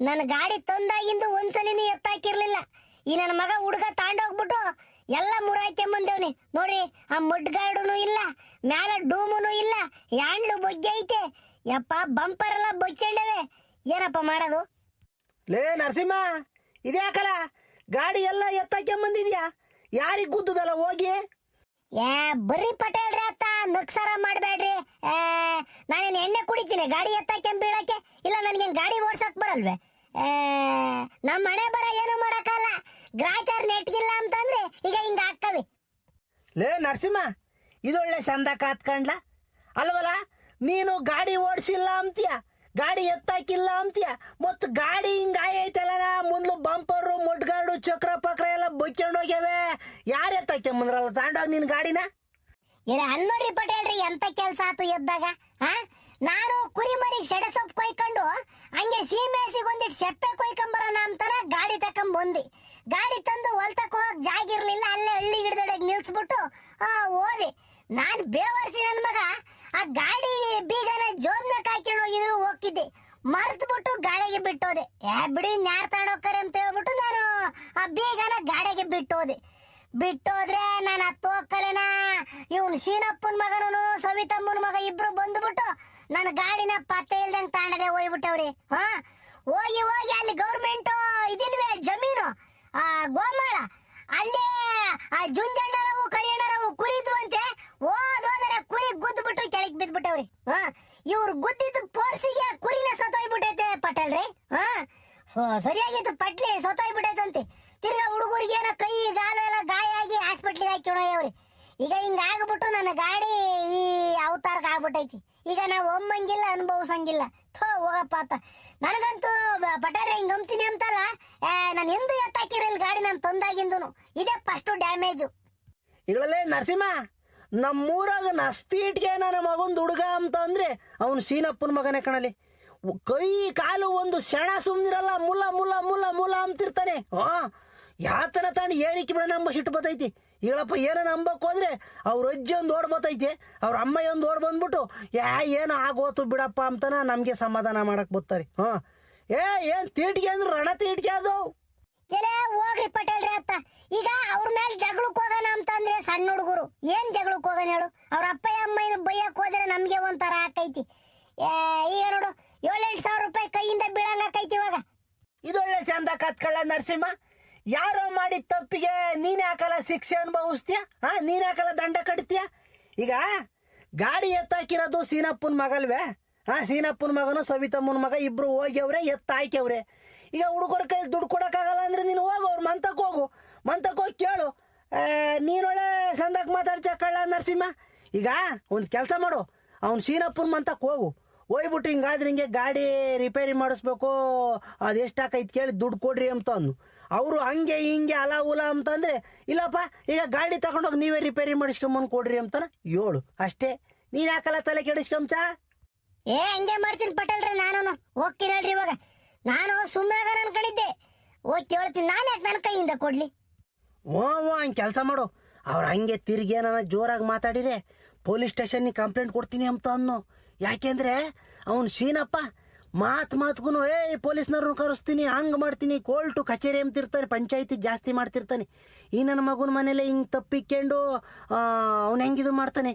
ನನ್ನ ಗಾಡಿ ತಂದಾಗಿಂದು ಒಂದ್ಸಲಿನೂ ಎತ್ತಾಕಿರ್ಲಿಲ್ಲ. ಈ ನನ್ನ ಮಗ ಹುಡುಗ ತಾಂಡೋಗ್ಬಿಟ್ಟು ಎಲ್ಲ ಮುರಾಯ್ಕೊಂಬಂದೇವ್ನಿ ನೋಡ್ರಿ. ಆ ಮಡ್ಗಾಡುನು ಇಲ್ಲ, ಮ್ಯಾಲ ಡೂಮುನು ಇಲ್ಲ, ಯಾಂಡ್ಲು ಬೊಗ್ಗೆ ಐತೆ. ಯಪ್ಪ ಬಂಪರ್ ಎಲ್ಲ ಬೊಚ್ಚಂಡವೆ. ಏನಪ್ಪ ಮಾಡೋದು? ಲೇ ನರಸಿಂಹ, ಇದ್ಯಾಕಲ್ಲ ಗಾಡಿ ಎಲ್ಲ ಎತ್ತಾಕೊಂಬಂದಿದ್ಯಾ? ಯಾರಿಗೆ ಗುದ್ದದಲ್ಲ ಹೋಗಿ? ಬರ್ರಿ ಪಟೇಲ್ರಿ ಅತ್ತ ನಕ್ಸರ ಮಾಡ್ಬೇಡ್ರಿ. ನಾನೇನು ಎಣ್ಣೆ ಕುಡಿತೀನಿ ಗಾಡಿ ಎತ್ತಾಕೊಂಡ್ ಬೀಳಕ್ಕೆ? ಇಲ್ಲ ನನಗೇನು ಗಾಡಿ ಓಡ್ಸಕ್ ಬರಲ್ವೇ? ನಮ್ಮ ಮನೆ ಬರ ಏನು ಮಾಡಕ್ಕಲ್ಲ. ಗ್ರಾಚಾರ್ ನೆಟ್ಗಿಲ್ಲ ಅಂತಂದ್ರೆ ಈಗ ಹಿಂಗ ಹಾಕವಿ. ಲೇ ನರಸಿಂಹ, ಇದೊಳ್ಳೆ ಚಂದ ಕಾತ್ಕಂಡ್ಲ ಅಲ್ವಲ್ಲ? ನೀನು ಗಾಡಿ ಓಡಿಸಿಲ್ಲ ಅಂತೀಯ, ಗಾಡಿ ಎತ್ತಾಕಿಲ್ಲ ಅಂತೀಯ, ಮತ್ತು ಗಾಡಿ ಹಿಂಗ ಐತಲ್ಲ ಮುಂದ್ಲು ಬಂಪರು ಮೊಡ್ಗಾಡು ಚಕ್ರ ಪಕ್ರ ಎಲ್ಲ ಬೊಚ್ಕೊಂಡು ಹೋಗ್ಯಾವೆ. ಯಾರು ಎತ್ತಾಕೊಂಬಂದ್ರಲ್ಲ ತಾಂಡೋಗಿ ನಿನ್ ಗಾಡಿನ? ಏನ ಅನ್ನೋಡ್ರಿ ಪಟೇಲ್ರಿ, ಎಂತ ಕೆಲ್ಸ ಆತು ಎದ್ದಾಗ. ನಾನು ಕುರಿ ಮರಿಗೆ ಸೆಡೆ ಸೊಪ್ಪು ಕೊಯ್ಕೊಂಡು ಹಂಗೆ ಸೀಮೆಸಿಗೆ ಒಂದಿಟ್ಟು ಸೆಪ್ಪೆ ಕೊಯ್ಕೊಂಬರೋಣ ಅಂತಾನ ಗಾಡಿ ತಕೊಂಬಂದಿ. ಗಾಡಿ ತಂದು ಹೊಲ್ತಕ್ ಹೋಗಕ್ ಜಾಗ ಇರ್ಲಿಲ್ಲ. ಅಲ್ಲೇ ಹಳ್ಳಿ ಗಿಡದೊಳಗೆ ನಿಲ್ಸ್ಬಿಟ್ಟು ಓದಿ. ನಾನ್ ಬೇವರ್ಸಿ ನನ್ ಮಗ ಆ ಗಾಡಿ ಬೀಗನ ಜೋಬ್ನಾಗ ಹಾಕೊಂಡು ಹೋಗಿದ್ರು ಹೋಗಿದ್ದೆ. ಮರ್ತ್ಬಿಟ್ಟು ಗಾಡಿಗೆ ಬಿಟ್ಟೋದೆ. ಬಿಡಿ ನ್ಯಾರ್ ತಗೊಂಡೋಗ್ತಾರೆ ಅಂತ ಹೇಳ್ಬಿಟ್ಟು ನಾನು ಆ ಬೀಗನ ಗಾಡಿಗೆ ಬಿಟ್ಟೋದ್ರೆ ನಾನು ಹತ್ತು ಹೋಗ್ಕಲೇನ. ಇವನು ಶೀನಪ್ಪನ ಮಗನೂ ಸವಿತಮ್ಮನ ಮಗ ಇಬ್ರು ಬಂದ್ಬಿಟ್ಟು ನನ್ನ ಗಾಡಿನ ಪತ್ತೆ ಇಲ್ದಂಗ್ ತಾಂಡದೆ ಹೋಗ್ಬಿಟ್ಟವ್ರಿ. ಹೋಗಿ ಅಲ್ಲಿ ಗೌರ್ಮೆಂಟ್ ಇದಿಲ್ವೇ ಜಮೀನು, ಗೋಮಾಳ, ಅಲ್ಲೇ ಆ ಜುಂಜಣ್ಣರವು ಕರಿಯಣ್ಣರವು ಕುರಿದ್ವಂತೆ. ಹೋದ್ರೆ ಕುರಿ ಗುದ್ಬಿಟ್ಟು ಕೆಳಗೆ ಬಿದ್ಬಿಟ್ಟವ್ರಿ. ಇವ್ರು ಗುದ್ದಿದ್ದು ಪೋರ್ಸಿಗೆ ಕುರಿನ ಸತ್ತೋಗ್ಬಿಟ್ಟೈತೆ ಪಟೇಲ್ರಿ. ಸರಿಯಾಗಿತ್ತು, ಪಟ್ಲಿ ಸತ್ತೋಗ್ಬಿಟ್ಟೈತಂತೆ. ತಿರ್ಗಾ ಹುಡುಗರಿಗೆ ಏನೋ ಕೈ ಗಾಲು ಎಲ್ಲ ಗಾಯ ಆಗಿ ಹಾಸ್ಪಿಟ್ಲಿಗೆ ಹಾಕಿವ್ರಿ. ಈಗ ಹಿಂಗ ಆಗ್ಬಿಟ್ಟು ನನ್ನ ಗಾಡಿ ಈ ಅವತಾರಕ್ಕೆ ಆಗ್ಬಿಟ್ಟೈತಿ. ಈಗ ನಾವು ಒಮ್ಮಂಗಿಲ್ಲ, ಅನುಭವಿಸಂಗಿಲ್ಲ. ಹೋಗಪ್ಪ ಅಂತ ನನಗಂತೂ ಪಟೇಲ್ರಿ ಹಿಂಗ ಅಂತೀನಿ ಅಂತಲ್ಲ, ನಾನು ಎಂದು ಎತ್ತಾಕಿರಲ್ಲ ಗಾಡಿ ನಾನು ತಂದಾಗಿಂದನು. ಇದೇ ಫಸ್ಟ್ ಡ್ಯಾಮೇಜು. ಈಗಳಲ್ಲೇ ನರಸಿಂಹ, ನಮ್ಮೂರಾಗ ನಸ್ತಿ ಇಟ್ಗೆ ನನ್ನ ಮಗಂದು ಹುಡುಗ ಅಂತ ಅಂದ್ರೆ ಅವನು ಸೀನಪ್ಪನ ಮಗನೇ ಕಣಲಿ. ಕೈ ಕಾಲು ಒಂದು ಸೆಣ ಸುಮ್ನಿರಲ್ಲ, ಮುಲ್ಲ ಮುಲ್ಲ ಮುಲ್ಲ ಮುಲ್ಲ ಅಂತಿರ್ತಾನೆ. ಯಾತನ ತಾಂಡು ಏನಿಕ್ಕೆ ಬಿಡ ನಂಬ ಸಿಟ್ಟು ಬತ್ತೈತಿ. ಈಗಳಪ್ಪ ಏನೋ ನಂಬಕ್ ಹೋದ್ರೆ ಅವ್ರ ಅಜ್ಜಿ ಒಂದು ಓಡ್ ಬತ್ತೈತಿ, ಅವ್ರ ಅಮ್ಮ ಒಂದು ಓಡ್ ಬಂದ್ಬಿಟ್ಟು ಏನೋ ಆಗೋತು ಬಿಡಪ್ಪ ಅಂತನ ನಮ್ಗೆ ಸಮಾಧಾನ ಮಾಡಕ್ ಬತ್ತಾರೆ. ಏನ್ ತೀಟ್ಗೆ ಅಂದ್ರು ರಣ ತೀಟ್ಗೆ ಅದು. ಹೋಗ್ರಿ ಪಟೇಲ್ರಿ ಅತ್ತ. ಈಗ ಅವ್ರ ಮೇಲೆ ಜಗಳಕ್ಕೆ ಹೋಗೋಣ ಅಂತಂದ್ರೆ ಸಣ್ಣ ಹುಡುಗರು ಏನ್ ಜಗಳಕ್ಕೆ ಹೋಗೋಣ ಹೇಳು? ಅವ್ರ ಅಪ್ಪ ಅಮ್ಮನ ಬೈಯಕ್ ಹೋದ್ರೆ ನಮ್ಗೆ ಒಂಥರ ಆಕೈತಿ. ಈಗ ನೋಡು 7-8 ಸಾವಿರ ರೂಪಾಯಿ ಕೈಯಿಂದ ಬೀಳಂಗ ಆಕೈತಿ ಇವಾಗ. ಇದೊಳ್ಳೆ ಚಂದ ಕತ್ಕೊಳ್ಳ ನರಸಿಂಹ. ಯಾರೋ ಮಾಡಿದ ತಪ್ಪಿಗೆ ನೀನ್ ಯಾಕಲ್ಲ ಶಿಕ್ಷೆ ಅನುಭವಿಸ್ತೀಯ? ನೀನ್ ಯಾಕಲ್ಲ ದಂಡ ಕಟ್ತೀಯ? ಈಗ ಗಾಡಿ ಎತ್ತಾಕಿರೋದು ಸೀನಪ್ಪನ ಮಗಲ್ವೇ? ಸೀನಪ್ಪನ ಮಗನು ಸವಿತಮ್ಮನ ಮಗ ಇಬ್ರು ಹೋಗ್ಯವ್ರೆ, ಎತ್ತಾಯ್ಕವ್ರೆ. ಈಗ ಹುಡುಗರ ಕೈ ದುಡ್ಡು ಕೊಡಕ್ಕಾಗಲ್ಲ ಅಂದ್ರೆ ನೀನು ಹೋಗು, ಅವ್ರ ಮಂತಕ್ಕೆ ಹೋಗಿ ಕೇಳು. ನೀನೊಳ್ಳೆ ಚಂದಕ್ಕೆ ಮಾತಾಡ್ತೀಯ ಕಳ್ಳ ನರಸಿಂಹ. ಈಗ ಒಂದು ಕೆಲಸ ಮಾಡು, ಅವ್ನು ಸೀನಪ್ಪನ ಮಂತಕ್ಕೆ ಹೋಗ್ಬಿಟ್ಟು ಹಿಂಗಾದ್ರೆ ಹಿಂಗೆ ಗಾಡಿ ರಿಪೇರಿ ಮಾಡಿಸ್ಬೇಕು, ಅದೆಷ್ಟಾಕೈತಿ ಕೇಳಿ ದುಡ್ಡು ಕೊಡ್ರಿ ಅಂತ ಅಂದು. ಅವರು ಹಂಗೆ ಹಿಂಗೆ ಅಲ ಉಲ ಅಂತಂದ್ರೆ ಇಲ್ಲಪ್ಪ ಈಗ ಗಾಡಿ ತಗೊಂಡೋಗಿ ನೀವೇ ರಿಪೇರಿ ಮಾಡಿಸ್ಕೊಂಬಂದು ಕೊಡ್ರಿ ಅಂತಾನ ಹೇಳು ಅಷ್ಟೇ. ನೀನ್ ಯಾಕಲ್ಲ ತಲೆ ಕೆಡಿಸ್ಕೊಂಚ? ಹಂಗೆ ಮಾಡ್ತೀನಿ ಪಟೇಲ್ರಿ. ನಾನು ಹೋಗ್ತೀನಿ ಹೇಳ್ರಿ. ಇವಾಗ ನಾನು ಸುಮ್ಮನೆ ಅನ್ಕೊಂಡಿದ್ದೆ, ಹೋಗಿ ಕೇಳ್ತೀನಿ. ನಾನು ಯಾಕೆ ನನ್ನ ಕೈಯಿಂದ ಕೊಡ್ಲಿ? ಹಂಗೆ ಕೆಲಸ ಮಾಡು. ಅವ್ರು ಹಂಗೆ ತಿರ್ಗಿ ಏನಾರ ಜೋರಾಗಿ ಮಾತಾಡಿದ್ರೆ ಪೊಲೀಸ್ ಸ್ಟೇಷನ್ಗೆ ಕಂಪ್ಲೇಂಟ್ ಕೊಡ್ತೀನಿ ಅಂತ ಅನ್ನೋ. ಯಾಕೆಂದ್ರೆ ಅವನು ಶೀನಪ್ಪ ಮಾತ್ಗೂ ಪೊಲೀಸ್ನವ್ರನ್ನ ಕರೆಸ್ತೀನಿ, ಹಂಗೆ ಮಾಡ್ತೀನಿ, ಕೋರ್ಟು ಕಚೇರಿ ಅಂತಿರ್ತಾನೆ, ಪಂಚಾಯತಿ ಜಾಸ್ತಿ ಮಾಡ್ತಿರ್ತಾನೆ. ಈ ನನ್ನ ಮಗನ ಮನೇಲೆ ಹಿಂಗೆ ತಪ್ಪಿಕೊಂಡು ಅವ್ನು ಹೆಂಗಿದು ಮಾಡ್ತಾನೆ.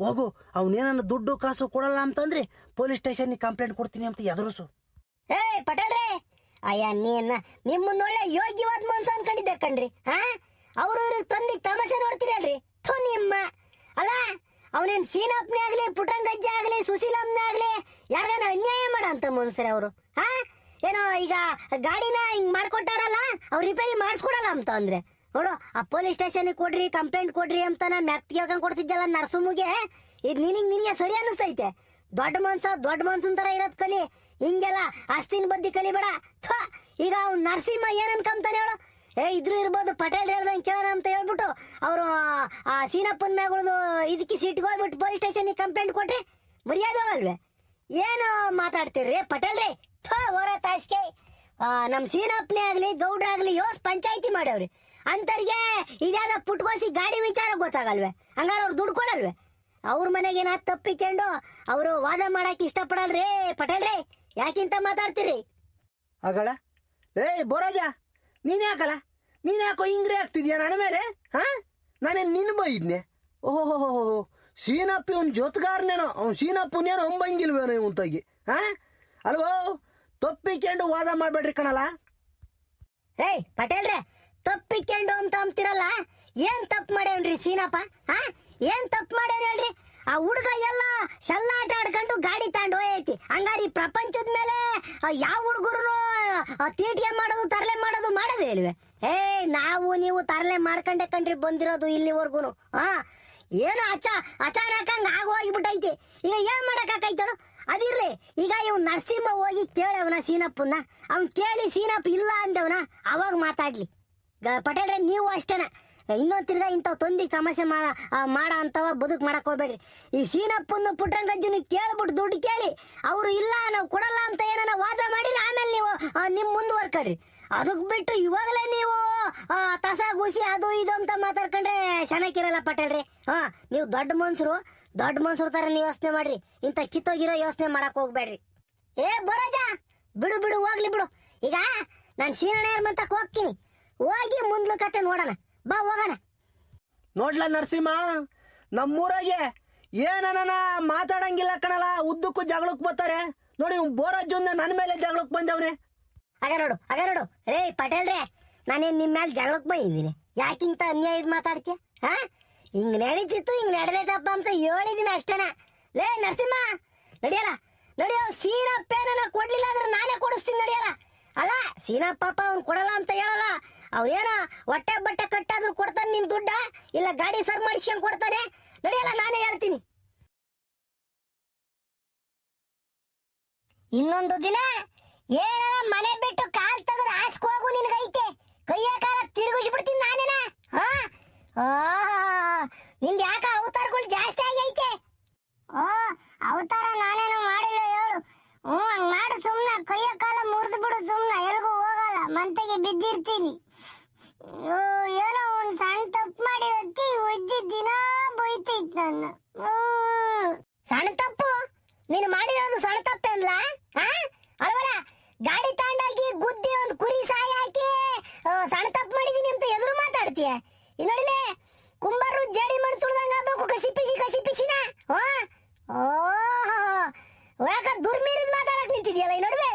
ಹೋಗು, ಅವನೇನ ದುಡ್ಡು ಕಾಸು ಕೊಡಲ್ಲ ಅಂತಂದ್ರೆ ಪೊಲೀಸ್ ಸ್ಟೇಷನ್ಗೆ ಕಂಪ್ಲೇಂಟ್ ಕೊಡ್ತೀನಿ ಅಂತ ಎದುರಿಸು. ಪಟೇಲ್ರೆ, ಅಯ್ಯ ನಿಮ್ಮನ್ನೊಳ್ಳೆ ಯೋಗ್ಯವಾದ ಮನ್ಸ ಅನ್ಕೊಂಡಿದ್ದೆ ಕಣ್ರಿ. ಅವ್ರು ತಂದಿ ತಮಾಷೆ ನೋಡ್ತೀರಲ್ರಿ. ನಿಮ್ಮ ಅಲ್ಲ, ಅವನೇನ್ ಸೀನಪ್ಪನೇ ಆಗ್ಲಿ, ಪುಟ್ಟಂಗಜ್ಜೆ ಆಗ್ಲಿ, ಸುಶೀಲಮ್ಮನೇ ಆಗ್ಲಿ, ಯಾರಿಗಾನ ಅನ್ಯಾಯ ಮಾಡಂತ ಮನ್ಸರಿ ಅವರು. ಏನೋ ಈಗ ಗಾಡಿನ ಹಿಂಗ್ ಮಾಡ್ಕೊಟ್ಟಾರಲ್ಲ, ಅವ್ರು ರಿಪೇರಿ ಮಾಡಿಸ್ಕೊಡಲ್ಲ ಅಂತ ಅಂದ್ರೆ ನೋಡು, ಆ ಪೊಲೀಸ್ ಸ್ಟೇಷನ್ಗೆ ಕೊಡ್ರಿ, ಕಂಪ್ಲೇಂಟ್ ಕೊಡ್ರಿ ಅಂತ ನಾ ಮೆತ್ ಕೇಳ್ಕೊಂಡ್ ಕೊಡ್ತಿದ್ದಲ್ಲ ನರ್ಸುಮ್ಗೆ. ಇದು ನಿನಗೆ ಸರಿ ಅನಿಸ್ತೈತೆ? ದೊಡ್ಡ ಮನ್ಸನ್ ತರ ಇರೋದ್ ಕಲಿ, ಹಿಂಗೆಲ್ಲ ಆಸ್ತಿನ ಬದ್ದಿ ಕಲಿಬೇಡ. ಈಗ ಅವ್ನು ನರಸಿಂಹ ಏನ್ ಅನ್ಕೊಂತಾನೆ ಹೇಳು? ಇದ್ರು ಇರ್ಬೋದು, ಪಟೇಲ್ ಹೇಳ್ದಂಗೆ ಕೇಳೋಣ ಅಂತ ಹೇಳ್ಬಿಟ್ಟು ಅವರು ಆ ಸೀನಪ್ಪನ ಮ್ಯಾಗಳದು ಇದಕ್ಕೆ ಸಿಟ್ಟಿಗೆ ಹೋಗ್ಬಿಟ್ಟು ಪೊಲೀಸ್ ಸ್ಟೇಷನ್ಗೆ ಕಂಪ್ಲೇಂಟ್ ಕೊಟ್ರೆ ಮರ್ಯಾದೆ ಅಲ್ವೇ? ಏನು ಮಾತಾಡ್ತೀರ್ರಿ ಪಟೇಲ್ರಿ? ಹೊರ ತಾಸ್ಕೆ ನಮ್ಮ ಸೀನಪ್ಪನೇ ಆಗ್ಲಿ, ಗೌಡ್ರ ಆಗ್ಲಿ, ಪಂಚಾಯತಿ ಮಾಡ್ಯವ್ರಿ. ಅಂತರ್ಗೆ ಇದ್ಯಾವ ಪುಟ್ಕೋಸಿ ಗಾಡಿ ವಿಚಾರ ಗೊತ್ತಾಗಲ್ವೇ? ಹಂಗಾರ ಅವ್ರು ದುಡ್ಡು ಕೊಡಲ್ವೇ? ಅವ್ರ ಮನೆಗೆ ಏನಾದ್ ತಪ್ಪಿಕೊಂಡು ಅವರು ವಾದ ಮಾಡಕ್ ಇಷ್ಟಪಡಲ್ರಿ ಪಟೇಲ್ರಿ. ಯಾಕಿಂತ ಮಾತಾಡ್ತೀರಿ? ಆಗಳ ಏಯ್ ಬೋರಾಜ, ನೀನ್ ಯಾಕಲ್ಲ, ನೀನ್ ಯಾಕೋ ಇಂಗ್ರಿ ಆಗ್ತಿದ್ಯಾ ನನ್ನ ಮೇಲೆ? ಹಾ, ನಾನೇನು ನಿನ್ನ ಬೈದ್ನೆ? ಓಹೋ, ಸೀನಪ್ಪಿ ಅವ್ನ ಜೊತೆಗಾರನೇನೋ, ಅವ್ನು ಸೀನಪ್ಪನೇನೋ ಅಂಬಂಗಿಲ್ವೇನೋ ಇವನ್ ತಗಿ. ಹಾ ಅಲ್ವೋ, ತಪ್ಪಿಕೊಂಡು ವಾದ ಮಾಡ್ಬೇಡ್ರಿ ಕಣಲ್ಲ. ಏಯ್ ಪಟೇಲ್ರೆ, ತಪ್ಪಿಕೊಂಡು ಅಂತ ಅಂತಿರಲ್ಲ, ಏನ್ ತಪ್ಪು ಮಾಡ್ಯಾನ್ರಿ ಸೀನಪ್ಪ? ಹಾ, ಏನ್ ತಪ್ಪು ಮಾಡ್ಯಾನ ಹೇಳ್ರಿ? ಆ ಹುಡುಗ ಎಲ್ಲ ಶಲ್ಲಾಟ ಆಡ್ಕೊಂಡು ಗಾಡಿ ತಗೊಂಡು ಹೋಯ್ತಿ. ಹಂಗಾರಿ ಪ್ರಪಂಚದ ಮೇಲೆ ಯಾವ ಹುಡುಗರು ತೀಟಿಗೆ ಮಾಡೋದು ತರಲೆ ಮಾಡೋದು ಮಾಡೋದೇ ಇಲ್ವೇ? ನಾವು ನೀವು ತರಲೆ ಮಾಡ್ಕೊಂಡೆ ಕಣ್ರಿ ಬಂದಿರೋದು ಇಲ್ಲಿವರೆಗೂ. ಹಾ, ಏನೋ ಅಚಾನಕಂಗ್ ಆಗೋಗ್ಬಿಟ್ಟೈತಿ. ಈಗ ಏನ್ ಮಾಡಕ್ಕಾಯ್ತಳು? ಅದಿರ್ಲಿ, ಈಗ ಇವ್ ನರಸಿಂಹ ಹೋಗಿ ಕೇಳವನ ಸೀನಪ್ಪನ. ಅವ್ನ್ ಕೇಳಿ ಸೀನಪ್ಪ ಇಲ್ಲ ಅಂದವನ, ಅವಾಗ ಮಾತಾಡ್ಲಿ. ಪಟೇಲ್ರೆ, ನೀವು ಅಷ್ಟೇನ, ಇನ್ನೊಂದು ತಿರ್ಗಾ ಇಂಥವ್ ತೊಂದಿ ಸಮಸ್ಯೆ ಮಾಡ ಅಂತವ ಬದುಕು ಮಾಡಕ್ ಹೋಗ್ಬೇಡ್ರಿ. ಈ ಸೀನಪ್ಪನ ಪುಟ್ರಂಗಜ್ಜನ ಕೇಳ್ಬಿಟ್ಟು ದುಡ್ಡು ಕೇಳಿ ಅವ್ರು ಇಲ್ಲ ನಾವು ಕೊಡಲ್ಲ ಅಂತ ಏನಾರ ವಾದ ಮಾಡಿರಿ, ಆಮೇಲೆ ನೀವು ನಿಮ್ ಮುಂದುವರ್ಕಡ್ರಿ. ಅದಕ್ ಬಿಟ್ಟು ಇವಾಗಲೇ ನೀವು ತಸ ಗುಸಿ ಅದು ಇದು ಅಂತ ಮಾತಾಡ್ಕೊಂಡ್ರೆ ಚೆನ್ನಾಗಿರಲ್ಲ ಪಟೇಲ್ರಿ. ಹಾ, ನೀವು ದೊಡ್ಡ ಮನ್ಸರು ತರ ನೀವು ಯೋಚನೆ ಮಾಡ್ರಿ, ಇಂಥ ಕಿತ್ತೋಗಿರೋ ಯೋಚನೆ ಮಾಡಕ್ ಹೋಗ್ಬೇಡ್ರಿ. ಏ ಬರೋಜ, ಬಿಡು ಹೋಗ್ಲಿ ಬಿಡು. ಈಗ ನಾನು ಶೀನಣ್ಣಯ್ಯರ ಮಂತಕ್ ಹೋಗ್ತೀನಿ, ಹೋಗಿ ಮುಂದ್ಲ ಕತೆ ನೋಡೋಣ, ಬಾ ಹೋಗೋಣ. ನೋಡ್ಲ ನರಸಿಂಹ, ನಮ್ಮೂರಾಗೆ ಏನನ ಮಾತಾಡಂಗಿಲ್ಲ ಕಣಲ್ಲ, ಉದ್ದಕ್ಕೂ ಜಗಳಕ್ಕೆ ಬರ್ತಾರೆ ನೋಡಿ. ಬೋರಾಜುಂದ ನನ್ನ ಮೇಲೆ ಜಗಳಕ್ಕೆ ಬಂದವ್ರೆ. ಆಗ ನೋಡು ರೇ ಪಟೇಲ್ರೆ, ನಾನೇನ್ ನಿಮ್ ಮೇಲೆ ಜಗಳಕ್ಕೆ ಬಂದಿದ್ದೀನಿ? ಯಾಕಿಂತ ಅನ್ಯಾಯ ಮಾತಾಡ್ತೀಯ? ಹಾ, ಹಿಂಗ್ ನಡೀತಿತ್ತು, ಹಿಂಗ್ ನಡೆದೈತಪ್ಪ ಅಂತ ಹೇಳಿದೀನಿ ಅಷ್ಟೇನ. ಲೇ ನರಸಿಂಹ, ನಡಿಯೋ ಸೀನಪ್ಪೇನ ಕೊಡ್ಲಿಲ್ಲ ಅಂದ್ರೆ ನಾನೇ ಕೊಡಿಸ್ತೀನಿ, ನಡಿಯಲ್ಲ. ಅಲ್ಲ, ಸೀನಪ್ಪ ಅವ್ನು ಕೊಡಲ್ಲ ಅಂತ ಹೇಳಲ್ಲ, ಅವ್ನೇನ ಹೊಟ್ಟೆ ಬಟ್ಟೆ ಕಟ್ಟಾದ್ರೂ ಕೊಡ್ತಾನೆ ನಿನ್ ದುಡ್ಡ, ಇಲ್ಲ ಗಾಡಿ ಸರ್ ಮಾಡಿಸ್ಕೊಂಡ್ ಕೊಡ್ತಾನೆ. ನಡಿಯಲ್ಲ, ನಾನೇ ಹೇಳ್ತೀನಿ. ಇನ್ನೊಂದು ದಿನ ಏನಾರ ಮನೆ ಬಿಟ್ಟು ಕಾಲ್ ತೆಗೆದು ಹಾಸ್ಕೊ ಹೋಗು, ನಿನ್ಗೈತೆ ಕೈಯ ಕಾಲ ತಿರುಗಿಸ್ಬಿಡ್ತೀನಿ ನಾನೇನ. ಹಾ, ನಿಂದ ಯಾಕ ಅವತಾರಗಳು ಜಾಸ್ತಿ ಆಗೈತೆ? ಅವತಾರ ನಾನೇನು ಮಾಡಿಲ್ಲ ಹೇಳು. ಹಂಗ್ ಮಾಡು ಸುಮ್ನ, ಕೈಯ ಕಾಲ ಮುರಿದು ಬಿಡು ಸುಮ್ನ, ಎಲ್ಗೂ ಹೋಗಲ್ಲ, ಮಂತೆಗೆ ಬಿದ್ದಿರ್ತೀನಿ. ಏನೋ ಒಂದ್ ಸಣ್ಣ ತಪ್ಪು ಮಾಡಿರತ್ತಿ, ಒಜ್ಜಿ ದಿನ ಬೈತೈತ್ ನನ್ನ. ಸಣ್ಣ ತಪ್ಪು? ನೀನು ಮಾಡಿರೋದು ಸಣ್ಣ ತಪ್ಪೇನ್ಲ? ಅಲ್ವಲ್ಲ, ಗಾಡಿ ತಗೊಂಡಾಗಿ ಗುದ್ದಿ ಒಂದು ಕುರಿ ಸಾಯಿ ಹಾಕಿ ಸಣ್ಣ ತಪ್ಪು ಮಾಡಿದೀನಿ ಅಂತ ಎದುರು ಮಾತಾಡ್ತೀಯ? ಈ ನೋಡಿಲೆ, ಕುಂಬಾರು ಜಡಿ ಮಾಡಿ ತುಳ್ದಂಗ ಆಗ್ಬೇಕು, ಕಸಿ ಪಿಸಿನ. ಯಾಕ ದುರ್ಮೀರಿದ್ ಮಾತಾಡಕ್ ನಿಂತಿದ್ಯಲ್ಲ ಈ ನಡುವೆ?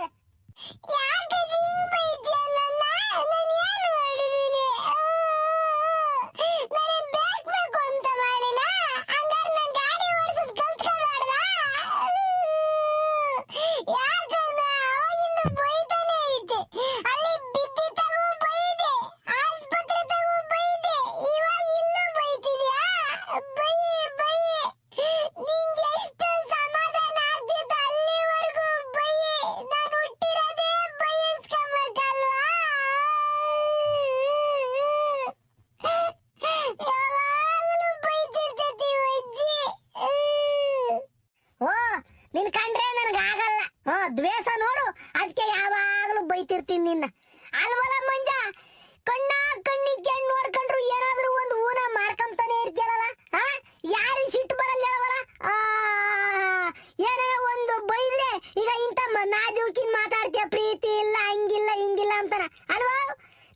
ನಿನ್ ಕಂಡ್ರೆ ನನಗಾಗಲ್ಲ. ದ್ವೇಷ ನೋಡು, ಅದಕ್ಕೆ ಯಾವಾಗಲೂ ಬೈತಿರ್ತೀನಿ ನಿನ್ನ. ಅಲ್ವಲ್ಲ ಮಂಜ, ಕಣ್ಣಿಗೆ ನೋಡ್ಕೊಂಡ್ರು ಏನಾದ್ರೂ ಒಂದು ಊನ ಮಾಡ್ಕೊಂತಾನೆ ಇರ್ತೀಯಲ್ಲ. ಯಾರು ಸಿಟ್ಟು ಬರಲ್ಲ ಹೇಳವಲ್ಲ. ಏನಾರ ಒಂದು ಬೈದ್ರೆ ಈಗ ಇಂಥ ನಾಜೂಕಿನ್ ಮಾತಾಡ್ತೀಯ, ಪ್ರೀತಿ ಇಲ್ಲ, ಹಂಗಿಲ್ಲ ಹಿಂಗಿಲ್ಲ ಅಂತಾರ ಅಲ್ವಾ?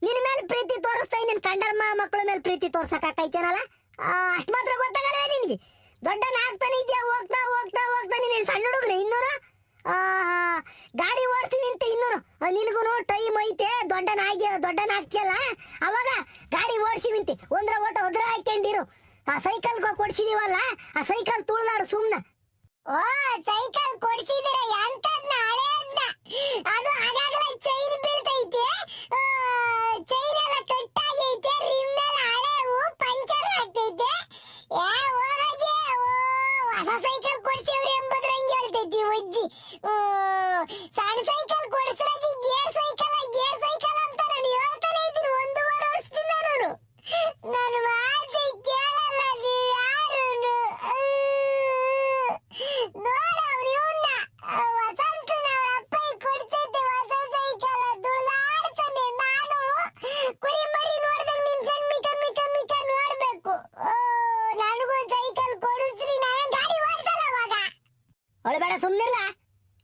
ನಿನ್ ಮೇಲೆ ಪ್ರೀತಿ ತೋರಿಸ್ತಾ, ನಿನ್ ಕಂಡರ್ಮ ಮಕ್ಕಳ ಮೇಲೆ ಪ್ರೀತಿ ತೋರ್ಸಕ್ಕಾಯ್ತೇನಲ್ಲ? ಅಷ್ಟ್ ಮಾತ್ರ ಗೊತ್ತಾಗಲ್ವೇ ನಿನ್ಗೆ? ದೊಡ್ಡನಾಗ್ತಾನೆ ಇದೆಯಾ, ಹೋಗ್ತಾ ನೀನೇನು ಸಣ್ಣ ಹುಡುಗ್ರೆ ಇನ್ನೂರು? ಗಾಡಿ ಓಡಿಸ್ತೀನಿ ಅಂತ ಇನ್ನೂರು, ನಿನಗೂ ಟೈಮ್ ಐತೆ. ದೊಡ್ಡನಾಗ್ತಿಯಲ್ಲ, ಅವಾಗ ಗಾಡಿ ಓಡಿಸಿವಿಂತೆ ಒಂದ್ರ ಓಟ ಒದ್ರ ಹಾಕೊಂಡಿರು. ಆ ಸೈಕಲ್ ಕೊಡ್ಸಿದೀವಲ್ಲ, ಆ ಸೈಕಲ್ ತುಳಿದಾಡು ಸುಮ್ನ. ಸೈಕಲ್ ಕೊಡ್ಸಿದಿರ ಎಂತದ್ನ? ಹಳೇದ್ನ. ಅದು ಆಗಾಗಲೇ ಚೈನ್ ಬೀಳ್ತೈತೆ, ಚೈನ್ ಎಲ್ಲ ಕಟ್ಟಾಗೈತೆ, ರಿಮ್ ಎಲ್ಲ ಹಳೇವು, ಪಂಚರ್ ಆಗ್ತೈತೆ. ಹೊಸ ಸೈಕಲ್ ಕೊಡ್ಸಿವ್ರಿ ಎಂಬುದ್ರ ಹಂಗೆ ಹೇಳ್ತೈತಿ ಒಜ್ಜಿ. ಸಣ್ಣ ಸೈಕಲ್ ಕೊಡ್ಸ್ರಾಜಿ, ಗೇರ್ ಸೈಕಲ್ ಅಂತ ನಾನು ಹೇಳ್ತಾನೆ ಇದ್ದೀನಿ, 1 ವಾರ ವರ್ಷದಿಂದ ನಾನು. ನನ್ನ ಮಾತು ಕೇಳಲ್ಲ ಯಾರು. ನೋಡವ್ರು ಇವನ್ನ, ವಸಂತನ ಅವ್ರ ಅಪ್ಪ ಕೊಡ್ತೈತೆ ಹೊಸ ಸೈಕಲ್, ದುಡ್ದಾಡ್ತಾನೆ. ನಾನು ಕುರಿ ಮರಿ ನೋಡ್ದಂಗೆ ನಿನ್ ಕಮ್ಮಿ ನೋಡ್ಬೇಕು. ನನಗೂ ಸೈಕಲ್ ಕೊಡಿಸ್ರಿ, ನಾನು ಗಾಡಿ ಓಡಿಸಲ್ಲ ಅವಾಗ. ಅವಳು ಬೇಡ ಸುಮ್ಮನಿಲ್ಲ.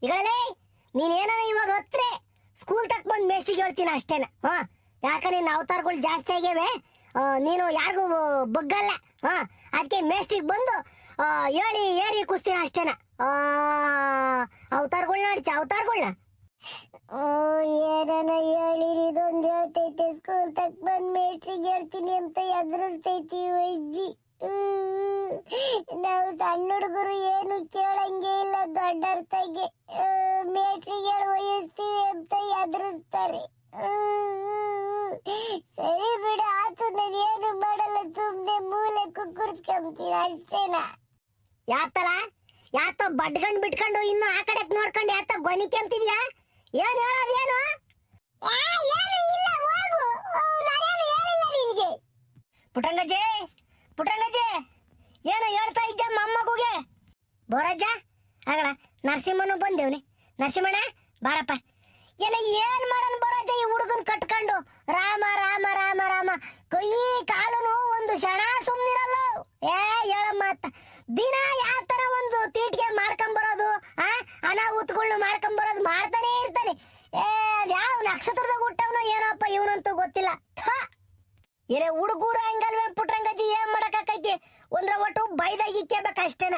ಈಗಲೇ ನೀನೇನ ಇವಾಗ ಹತ್ರೆ ಸ್ಕೂಲ್ ತಕ್ಕ ಬಂದ್ ಮೇಷ್ಟಿಗೆ ಹೇಳ್ತೀನಿ ಅಷ್ಟೇನ. ಯಾಕ ನಿನ್ನ ಅವತಾರಗಳು ಜಾಸ್ತಿ ಆಗ್ಯಾವೆ, ನೀನು ಯಾರಿಗೂ ಬಗ್ಗಲ್ಲ. ಅದಕ್ಕೆ ಮೇಷ್ಟಿಗೆ ಬಂದು ಹೇಳಿ ಏರಿ ಕುಸ್ತೀನಿ ಅಷ್ಟೇನ. ಅವತಾರಗಳನ್ನ ಅಡ್ಚ ಅವತಾರಗಳನ್ನ ಏನನ ಹೇಳಿರಿ, ಇದೊಂದು ಹೇಳ್ತೈತೆ ಸ್ಕೂಲ್ ತಕ್ ಬಂದ್ ಮೇಷ್ಟ್ರಿಗೆ ಹೇಳ್ತೀನಿ ಅಂತ ಎದುರಿಸ್ತೈತಿ ಅಜ್ಜಿ. ನಾವು ಸಣ್ಣ ಹುಡುಗರು ಏನು ಕೇಳಂಗೆ ಇಲ್ಲ, ದೊಡ್ಡರ್ತಾಗೆ ಮೇಷ್ಟ್ರಿಗೆ ಹೇಳಿ ವಹಿಸ್ತೀವಿ ಅಂತ ಎದುರಿಸ್ತಾರೆ. ಸರಿ ಬಿಡು, ಆತು, ನಾನು ಏನು ಮಾಡಲ್ಲ, ಸುಮ್ನೆ ಮೂಲೆ ಕುಕ್ಕುರ್ಸ್ಕೊಂತೀನಿ ಅಷ್ಟೇನಾ. ಯಾತ ಬಡ್ಗಂಡ್ ಬಿಟ್ಕೊಂಡು ಇನ್ನು ಆ ಕಡೆ ನೋಡ್ಕೊಂಡು ಯಾತ ಗೊನಿಕೆ ಅಂತಿದ್ಯಾ? ಏನ್ ಹೇಳೋದೇನು? ಪುಟಂಗಜೆ ಏನು ಹೇಳ್ತಾ ಇದ್ದೆ ಮೊಮ್ಮಗುಗೆ? ಬೋರಜ್ಜ ಆಗಳ ನರಸಿಂಹನು ಬಂದೇವ್ನಿ. ನರಸಿಂಹಣ್ಣ ಬಾರಪ್ಪ. ಎಲ್ಲ ಏನ್ ಮಾಡೋಣ ಬೋರಜ್ಜ, ಈ ಹುಡುಗನ್ ಕಟ್ಕೊಂಡು ರಾಮ ರಾಮ ರಾಮ ರಾಮ, ಕೈ ಕಾಲನು ಒಂದು ಕ್ಷಣ ಸುಮ್ನಿರಲ್ಲ. ಹೇಳಮ್ಮ ದಿನ ಯಾವ ತರ ಒಂದು ತೀಟಿಗೆ ಮಾಡ್ಕೊಂಬರೋದು, ಅನಾಹುತಗಳನ್ನ ಮಾಡ್ಕೊಂಬರೋದು ಮಾಡ್ತಾನೆ ಇರ್ತಾನೆ. ಯಾವ ನಕ್ಷತ್ರದಾಗ ಹುಟ್ಟವನೋ ಏನಪ್ಪ ಇವನಂತೂ ಗೊತ್ತಿಲ್ಲ. ಏನೇ ಹುಡುಗರು ಹಂಗಲ್ವೇ ಪುಟ್ರಂಗಜ್ಜಿ, ಏನ್ ಮಾಡಕ್ಕಾಕೈತಿ? ಒಂದ್ರ ಒಟ್ಟು ಬೈದಾಗ ಇಕ್ಕೇಬೇಕು ಅಷ್ಟೇನ.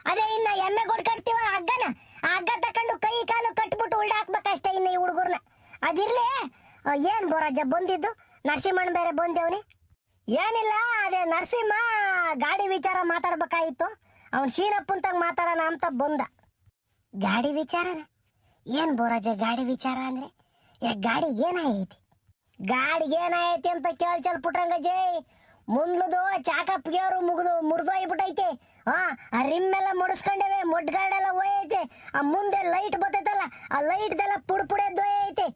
ಅದೇ ಇನ್ನ ಎಮ್ಮೆ ಕೊಡ್ಕಡ್ತೀವ ಹಗ್ಗನ, ಆ ಹಗ್ಗ ತಕೊಂಡು ಕೈ ಕಾಲು ಕಟ್ಬಿಟ್ಟು ಉಲ್ಡ ಹಾಕ್ಬೇಕಷ್ಟೇ ಇನ್ನ ಈ ಹುಡುಗರ್ನ. ಅದಿರ್ಲಿ, ಏನ್ ಬೋರಜ್ಜ ಬಂದಿದ್ದು? ನರಸಿಂಹಣ್ಣ ಬೇರೆ ಬಂದೇವ್ನಿ. ಏನಿಲ್ಲ, ಅದೇ ನರಸಿಂಹ ಗಾಡಿ ವಿಚಾರ ಮಾತಾಡ್ಬೇಕಾಗಿತ್ತು. ಅವನ್ ಶೀನಪ್ಪಂತಾಗ ಮಾತಾಡೋಣ ಅಂತ ಬಂದ. ಗಾಡಿ ವಿಚಾರನ? ಏನ್ ಬೋರಜ್ಜ ಗಾಡಿ ವಿಚಾರ ಅಂದ್ರೆ? ಗಾಡಿ ಏನಾಗೈತಿ? ಗಾಡಿಗೆ ಏನಾಗೈತಿ ಅಂತ ಕೇಳ್ಚಲ್ ಪುಟ್ರಂಗಜ್ಜಿ. ಮುಂದ್ಲದು ಚಾಕಪ್ಗೆಯವರು ಮುರಿದೋಗ್ಬಿಟ್ಟೈತೆ. ಆ ರಿಮ್ಮೆಲ್ಲ ಮುಡಿಸ್ಕೊಂಡೇವೆ, ಮೊಡ್ಗಾಡೆಲ್ಲ ಹೋಯೈತೆ. ಆ ಮುಂದೆ ಲೈಟ್ ಬರ್ತೈತಲ್ಲ, ಆ ಲೈಟ್ದೆಲ್ಲ ಪುಡ್ಪುಡೆದ್ದೋಯೈತೆ.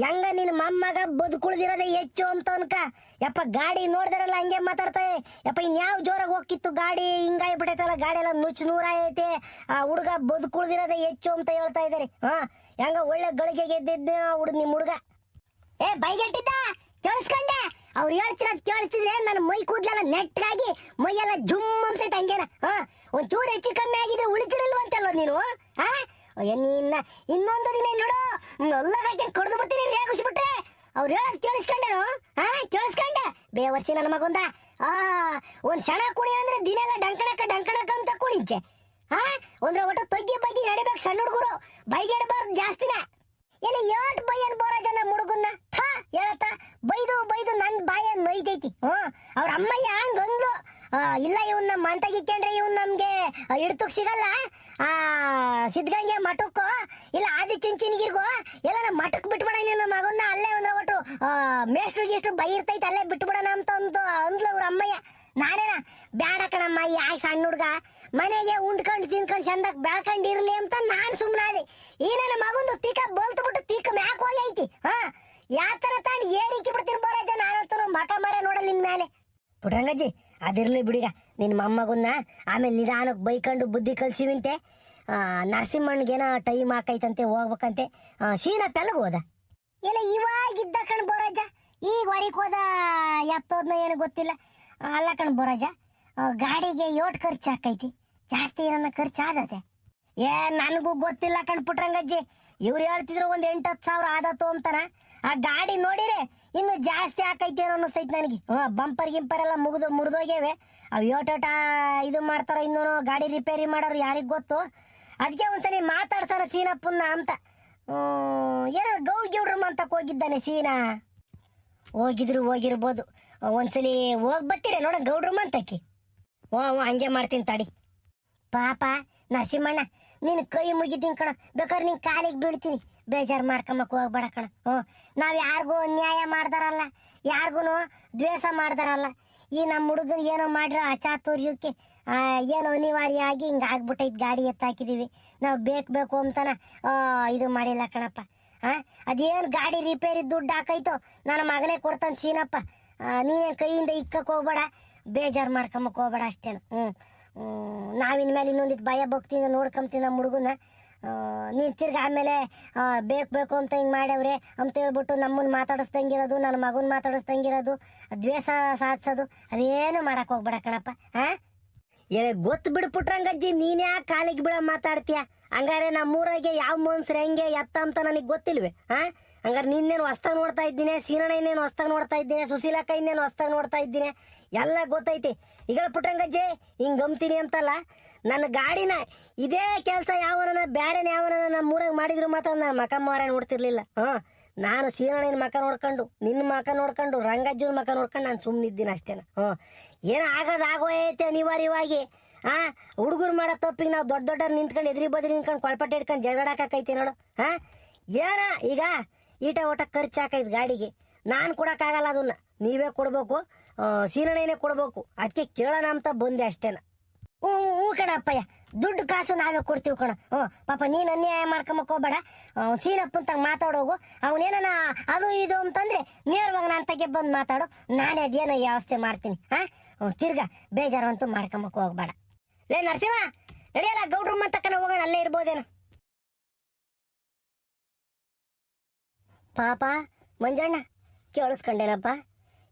ಹೆಂಗ ನಿನ್ ಮೊಮ್ಮಗ ಬದುಕುಳ್ದಿರೋದೇ ಹೆಚ್ಚು ಅಂತ ಅನ್ಕ. ಯಪ್ಪ ಗಾಡಿ ನೋಡಿದ್ರಲ್ಲ ಹಂಗೆ ಮಾತಾಡ್ತಾವೆ. ಯಪ್ಪ ಇನ್ಯಾವ ಜೋರಾಗಿ ಹೋಗಿತ್ತು ಗಾಡಿ, ಹಿಂಗಾಗ್ಬಿಟ್ಟೈತಲ್ಲ, ಗಾಡಿ ಎಲ್ಲ ನುಚ್ಚು ನೂರಾಯೈತೆ. ಆ ಹುಡುಗ ಬದುಕುಳ್ದಿರೋದೇ ಹೆಚ್ಚು ಅಂತ ಹೇಳ್ತಾ ಇದಾರೆ. ಹೆಂಗ ಒಳ್ಳೆ ಗಳಿಗೆ ಗೆದ್ದಿದ್ದ ನಿಮ್ ಹುಡುಗ. ಬೈಗೆಟ್ಟಿದ್ದ ಕೇಳಿಸ್ಕೊಂಡೆ. ಅವ್ರು ಹೇಳ್ತಿರೋದ್ ಕೇಳಿಸ್ತಿದ್ರೆ ನನ್ನ ಮೈ ಕೂದ್ಲೆಲ್ಲ ನೆಟ್ಟಾಗಿ ಮೈಯೆಲ್ಲ ಜುಮ್ ಅಂತೈತೆ ಹಂಗೇನ. ಒಂಚೂರು ಹೆಚ್ಚು ಕಮ್ಮಿ ಆಗಿದ್ರೆ ಉಳಿತಿರಲ್ವಂತಲ್ಲ ನೀನು. ನಿನ್ನ ಇನ್ನೊಂದು ದಿನ ನೋಡು, ಎಲ್ಲಾಕೆ ಕಡ್ದು ಬಿಡ್ತೀನಿ ರೇಗಿಸ್ಬಿಟ್ರೆ. ಅವ್ರು ಹೇಳೋದ್ ಕೇಳಿಸ್ಕೊಂಡೇನು? ಕೇಳಿಸ್ಕೊಂಡೆ ಬೇವರ್ಸಿ ನನ್ನ ಮಗೊಂದ. ಒಂದ್ ಕ್ಷಣ ಕುಣಿ ಅಂದ್ರೆ ದಿನ ಎಲ್ಲ ಡಂಕಣಕ ಅಂತ ಕುಣಿಕೆ. ಒಂದ್ರ ಒಟ್ಟು ತೊಗ್ಗಿ ಬಗ್ಗಿ ನಡಿಬೇಕು ಸಣ್ಣ ಹುಡುಗರು, ಬೈಗೆಡಬಾರ್ದು ಜಾಸ್ತಿನ. ಎಲ್ಲ ಏಟ್ ಬೈಯನ್ ಬೋರಾಜ ನಮ್ಮ ಹುಡುಗನ್ನ ಹೇಳತ್ತ ಬೈದು ನನ್ ಬಾಯ ನೊಯ್ದೈತಿ. ಅವ್ರ ಅಮ್ಮಯ್ಯ ಹಂಗಂದ್ಲು, ಇಲ್ಲ ಇವನ್ ನಮ್ಮ ಮಂತಗಿಕ್ಕೊಂಡ್ರೆ ಇವ್ನ್ ನಮ್ಗೆ ಹಿಡ್ತಕ್ ಸಿಗಲ್ಲ, ಸಿದ್ಧಗಂಗೆ ಮಠಕ್ಕೋ ಇಲ್ಲ ಆದಿ ಚುಂಚಿನಗಿರ್ಗೋ ಎಲ್ಲ ನಮ್ಮ ಮಠಕ್ ಬಿಟ್ಬಿಡ ನನ್ನ ಮಗನ್ನ. ಅಲ್ಲೇ ಒಂದ್ರ ಒಟ್ಟು ಮೇಷ್ಟ್ರಿಗಿಷ್ಟು ಬೈರ್ತೈತೆ, ಅಲ್ಲೇ ಬಿಟ್ಬಿಡೋಣ ಅಂತ ಅಂದ್ಲು ಅವ್ರ ಅಮ್ಮಯ್ಯ. ನಾನೇನ ಬ್ಯಾಡ ಕಣಮ್ಮ, ಈ ಸಣ್ಣ ಹುಡ್ಗ ಮನೆಗೆ ಉಂಡ್ಕೊಂಡು ತಿನ್ಕೊಂಡು ಚಂದಕ್ ಬೆಳ್ಕೊಂಡಿರ್ಲಿ ಅಂತ ನಾನ್ ಸುಮ್ನಾದೆ. ಈ ನನ್ನ ಮಗಂದು ತೀಕ ಬೋಲ್ತು ಬಿಟ್ಟು ತೀಕ ಮ್ಯಾಕ್ ಹೋಗಿ ಐತಿ. ಯಾತರ ತಾಂಡ್ ಏರಿಕ್ಕಿ ಬಿಡ್ತೀನಿ ಬೋರಾಜ, ನಾನಂತೂ ಮಠ ಮರ ನೋಡಲ್ಲ ನಿನ್ ಮೇಲೆ. ಪುಟ್ರಂಗಜ್ಜಿ ಅದಿರ್ಲಿ ಬಿಡಿಗ, ನಿನ್ ಮೊಮ್ಮಗನ್ನ ಆಮೇಲೆ ನಿಧಾನಕ್ಕೆ ಬೈಕೊಂಡು ಬುದ್ಧಿ ಕಲ್ಸಿವಿಂತೆ. ನರಸಿಂಹಣ್ಣಗೇನೋ ಟೈಮ್ ಹಾಕೈತಂತೆ, ಹೋಗ್ಬೇಕಂತೆ. ಶೀನಪ್ಪ ಎಲ್ಲಿಗೆ ಹೋದ? ಇಲ್ಲ ಇವಾಗಿದ್ದ ಕಣ್ ಬೋರಾಜ, ಈಗ ಹೊರಗೆ ಹೋದ. ಎತ್ತೋದ್ನ ಏನು ಗೊತ್ತಿಲ್ಲ. ಅಲ್ಲ ಕಣ್ ಬೋರಾಜ, ಗಾಡಿಗೆ ಏಟ್ ಖರ್ಚು ಹಾಕೈತಿ? ಜಾಸ್ತಿ ಏನನ್ನ ಖರ್ಚು ಆಗತ್ತೆ? ನನಗೂ ಗೊತ್ತಿಲ್ಲ ಕಣ್ ಪುಟ್ರಂಗಜ್ಜಿ. ಇವ್ರು ಹೇಳ್ತಿದ್ರು ಒಂದ್ 8-10 ಸಾವಿರ ಆದತ್ತು ಅಂತಾನ. ಆ ಗಾಡಿ ನೋಡಿರೆ ಇನ್ನು ಜಾಸ್ತಿ ಹಾಕೈತಿ ಏನೋ ಅನ್ನಿಸ್ತೈತಿ ನನಗೆ. ಬಂಪರ್ ಗಿಂಪರ್ ಎಲ್ಲ ಮುರಿದೋಗ್ಯವೆ. ಅವು ಏಟೋಟ ಇದು ಮಾಡ್ತಾರ, ಇನ್ನೂ ಗಾಡಿ ರಿಪೇರಿ ಮಾಡೋರು ಯಾರಿಗ್ ಗೊತ್ತು. ಅದಕ್ಕೆ ಒಂದ್ಸಲಿ ಮಾತಾಡ್ತಾರ ಸೀನಪ್ಪನ್ನ ಅಂತ. ಏನೋ ಗೌಡ್ರ ಅಂತಕ್ ಹೋಗಿದ್ದಾನೆ ಸೀನಾ. ಹೋಗಿರ್ಬೋದು. ಒಂದ್ಸಲಿ ಹೋಗಿ ಬರ್ತೀರ ನೋಡ ಗೌಡ್ರ ಮಂತಕ್ಕಿ. ಹಂಗೆ ಮಾಡ್ತೀನಿ ತಡಿ. ಪಾಪ ನರಸಿಂಹಣ್ಣ, ನಿನ್ ಕೈ ಮುಗಿತೀನಿ ಕಣ, ಬೇಕಾದ್ರೆ ನಿನ್ ಕಾಲಿಗೆ ಬೀಳ್ತೀನಿ, ಬೇಜಾರು ಮಾಡ್ಕೊಂಬಕ್ ಹೋಗ್ಬೇಡ ಕಣ. ನಾವ್ ಯಾರಿಗೂ ಅನ್ಯಾಯ ಮಾಡ್ದಾರಲ್ಲ, ಯಾರಿಗೂ ದ್ವೇಷ ಮಾಡ್ದಾರಲ್ಲ. ಈ ನಮ್ಮ ಹುಡುಗನ್ ಏನೋ ಮಾಡ್ರ ಅಚಾತುರ್ಯಕ್ಕೆ ಏನೋ ಅನಿವಾರ್ಯ ಆಗಿ ಹಿಂಗ ಆಗ್ಬಿಟ್ಟೈತ್, ಗಾಡಿ ಎತ್ತಾಕಿದೀವಿ. ನಾವು ಬೇಕು ಅಂತಾನ ಇದು ಮಾಡಿಲ್ಲ ಕಣಪ್ಪ. ಅದೇನು ಗಾಡಿ ರಿಪೇರಿ ದುಡ್ಡು ಹಾಕೈತೋ ನನ್ನ ಮಗನೇ ಕೊಡ್ತಾನೆ ಸೀನಪ್ಪ. ನೀನೇನು ಕೈಯಿಂದ ಇಕ್ಕಕ್ಕೆ ಹೋಗ್ಬೇಡ, ಬೇಜಾರು ಮಾಡ್ಕೊಂಬಕ್ ಹೋಗ್ಬೇಡ ಅಷ್ಟೇನು. ನಾವಿನ ಮೇಲೆ ಇನ್ನೊಂದಿಟ್ಟು ಭಯ ಭಕ್ತಿಯಿಂದ ನೋಡ್ಕೊಂತೀನಿ ನಮ್ಮ ಹುಡುಗನ. ನೀನು ತಿರ್ಗಿ ಆಮೇಲೆ ಬೇಕು ಅಂತ ಹಿಂಗೆ ಮಾಡ್ಯವ್ರೆ ಅಂತ ಹೇಳ್ಬಿಟ್ಟು ನಮ್ಮನ್ನು ಮಾತಾಡಿಸ್ದಂಗಿರೋದು, ನನ್ನ ಮಗನ ಮಾತಾಡಿಸ್ದಂಗಿರೋದು, ದ್ವೇಷ ಸಾಧಿಸೋದು ಅವೇನು ಮಾಡಕ್ಕೆ ಹೋಗ್ಬೇಡ ಕಣಪ್ಪ. ಗೊತ್ತು ಬಿಡು ಪುಟ್ರಂಗಜ್ಜಿ, ನೀನ್ ಯಾಕೆ ಕಾಲಿಗೆ ಬಿಡ ಮಾತಾಡ್ತೀಯ? ಹಂಗಾರೆ ನಮ್ಮೂರಾಗೆ ಯಾವ ಮನ್ಸ್ರು ಹೆಂಗೆ ಎತ್ತ ಅಂತ ನನಗೆ ಗೊತ್ತಿಲ್ವೇ ಹಂಗಾರೆ ನಿನ್ನೇನು ಹೊಸ್ತಾಗ ನೋಡ್ತಾ ಇದ್ದೀನಿ, ಸೀನಣ್ಣ ಇನ್ನೇನು ಹೊಸ್ತಾಗ ನೋಡ್ತಾ ಇದ್ದೀನಿ, ಸುಶೀಲಕ್ಕ ಇನ್ನೇನು ಹೊಸ್ತಾಗ ನೋಡ್ತಾ ಇದ್ದೀನಿ, ಎಲ್ಲ ಗೊತ್ತೈತಿ. ಈಗ ಪುಟ್ಟಂಗಜ್ಜಿ ಹಿಂಗೆ ಗಮ್ತೀನಿ ಅಂತಲ್ಲ, ನನ್ನ ಗಾಡಿನ ಇದೇ ಕೆಲಸ ಯಾವನ ಬ್ಯಾರೆನ ಯಾವನ ನಮ್ಮೂರಾಗ ಮಾಡಿದ್ರು ಮಾತ್ರ ನಾನು ಮಕ ಮಾರ ನೋಡ್ತಿರ್ಲಿಲ್ಲ. ನಾನು ಸೀನಣ್ಣನ ಮಕ ನೋಡ್ಕೊಂಡು, ನಿನ್ನ ಮಕ ನೋಡ್ಕೊಂಡು, ರಂಗಜ್ಜನ ಮಕ ನೋಡ್ಕೊಂಡು ನಾನು ಸುಮ್ಮನಿದ್ದೀನಿ ಅಷ್ಟೇನ. ಏನೋ ಆಗೋಯ್ತೆ ಅನಿವಾರ್ಯವಾಗಿ. ಹುಡುಗರು ಮಾಡೋ ತಪ್ಪಿಗೆ ನಾವು ದೊಡ್ಡ ದೊಡ್ಡವ್ರು ನಿಂತ್ಕೊಂಡು ಎದ್ರಿ ಬದ್ರಿ ನಿಂತ್ಕೊಂಡು ಕೊಳ್ಪಟ್ಟೆ ಇಟ್ಕೊಂಡು ಜಗಳಾಕೈತಿ ನೋಡು. ಏನ ಈಗ ಈಟ ಊಟ ಖರ್ಚು ಹಾಕೈತಿ ಗಾಡಿಗೆ, ನಾನು ಕೊಡೋಕ್ಕಾಗಲ್ಲ, ಅದನ್ನ ನೀವೇ ಕೊಡ್ಬೇಕು, ಸೀನಣ್ಣನೇ ಕೊಡ್ಬೇಕು. ಅದಕ್ಕೆ ಕೇಳೋಣ ಅಂತ ಬಂದೆ ಅಷ್ಟೇನ. ಹ್ಞೂ ಕಣಪ್ಪಯ್ಯ, ದುಡ್ಡು ಕಾಸು ನಾವೇ ಕೊಡ್ತೀವಿ ಕಣ. ಪಾಪ ನೀನು ಅನ್ಯಾಯ ಮಾಡ್ಕೊಂಬಕ್ ಹೋಗ್ಬೇಡ. ಸೀನಪ್ಪಂತಾಗ ಮಾತಾಡೋಗು. ಅವನೇನ ಅದು ಇದು ಅಂತಂದ್ರೆ ನೇರವಾಗಿ ನಾನು ತಗೆ ಬಂದು ಮಾತಾಡು, ನಾನೇ ಅದೇನೋ ವ್ಯವಸ್ಥೆ ಮಾಡ್ತೀನಿ. ತಿರ್ಗಾ ಬೇಜಾರಂತೂ ಮಾಡ್ಕೊಂಬಕ್ ಹೋಗ್ಬೇಡ. ಲೇ ನರಸಿಂಹ, ನಡೆಯಲ್ಲ ಗೌಡ್ರ ತಕ್ಕನ ಹೋಗೋಣ, ಅಲ್ಲೇ ಇರ್ಬೋದೇನೋ. ಪಾಪ ಮಂಜಣ್ಣ ಕೇಳಿಸ್ಕೊಂಡೇನಪ್ಪ,